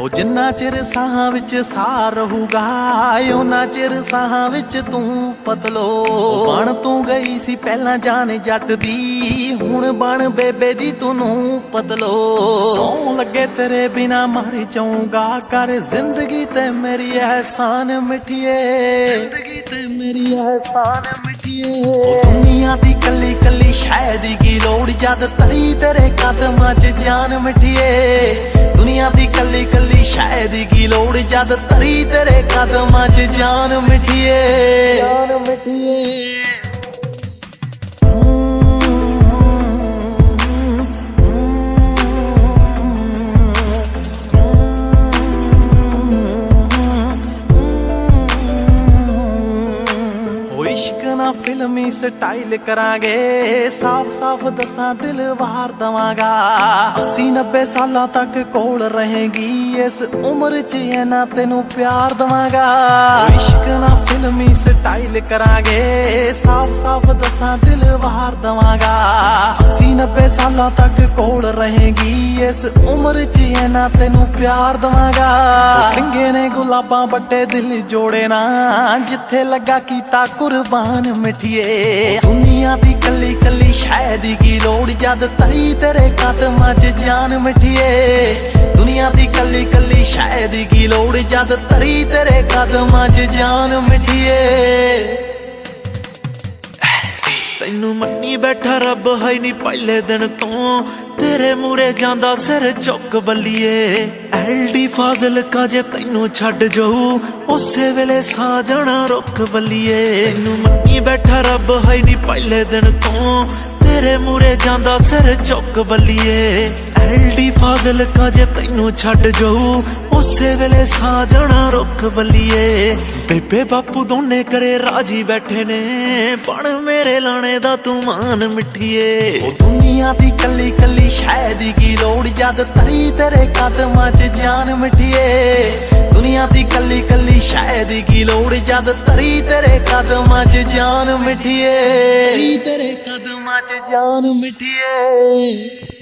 ਉਹ ਜਿੰਨਾ ਚਿਰ ਸਾਹਾਂ ਵਿੱਚ ਸਾਹ ਰਹੂਗਾ ਉਹਨਾਂ ਚਿਰ ਸਾਹਾਂ ਵਿੱਚ ਤੂੰ ਪਤਲੋ। ਬਣ ਤੂੰ ਗਈ ਸੀ ਪਹਿਲਾਂ ਜਾਨ ਜੱਟ ਦੀ, ਹੁਣ ਬਣ ਬੇਬੇ ਦੀ ਤੂੰ ਪਤਲੋ। ਸੌਂ ਲੱਗੇ ਤੇਰੇ ਬਿਨਾ ਮਰ ਜਾਊਂਗਾ, ਕਰ ਜ਼ਿੰਦਗੀ ਤੇ ਮੇਰੀ ਅਹਿਸਾਨ ਮਿੱਠੀਏ, ਜ਼ਿੰਦਗੀ ਤੇ ਮੇਰੀ ਅਹਿਸਾਨ ਮਿੱਠੀਏ। ਦੁਨੀਆ ਦੀ ਕੱਲੀ ਕੱਲੀ ਸ਼ੈ ਦੀ ਕੀ ਲੋੜ ਜਦ ਤਰੀ ਤੇਰੇ ਕਦਮਾਂ 'ਚ ਜਾਨ ਮਿੱਠੀਏ। ਦੁਨੀਆ ਦੀ ਕੱਲੀ ਕੱਲੀ ਸ਼ੈ ਦੀ ਕੀ ਲੋੜ ਜਦ ਤਰੀ ਤੇਰੇ ਕਦਮਾਂ 'ਚ ਜਾਨ ਮਿੱਠੀਏ, ਜਾਨ ਮਿੱਠੀਏ। इश्क ना फिल्मी स्टाइल करांगे, साफ साफ दसा दिल वार दवांगा। 80-90 साल तक कोल रहेगी, इस उम्र च है ना तेनू प्यार दवांगा। इश्क ना फिल्मी स्टाइल करांगे, साफ साफ दसा दिल वार दवांगा। 80-90 साल तक कोल रहेगी, इस उम्र च है ना तेनू प्यार दवांगा। सिंगे ने गुलाबां बट्टे दिल जोड़े ना, जिथे लगा कीता कुर्बान मिठिए। दुनिया दी कली कली शै दी की लोड़ जद तरी तेरे कदमां 'च जान मिठिए। दुनिया दी कली कली शै दी की लोड़ जद तरी तेरे कदमां 'च जान मिठिए। तैनू मन्नी बैठा रब है नी पहले दिन तो, तेरे मूरे जांदा सिर चुक बल्लीए। LD फाजिलका जे तैनू छड्ड जाऊ, उसे वेले सा जाना रुक बल्लीए। तैनू मन्नी बैठा रब है नी पहले दिन तो, तेरे मूरे जांदा सिर चुक बल्लीए। LD फाजिलका जे तैनू छड्ड जाऊ, उसे वेले सा जाना रुक बल्लीए। बेबे बापू दोने करे राजी बैठे ने, बण मेरे लाने दा तू मान मिठिए। दुनिया दी कली कली शै दी की लोड़ जद तरी तेरे कदमां 'च जान मिठिए। दुनिया दी कली कली शै दी की लोड़ जद तरी तेरे कदमां 'च जान मिठिए, तेरे कदमां 'च जान मिठिए।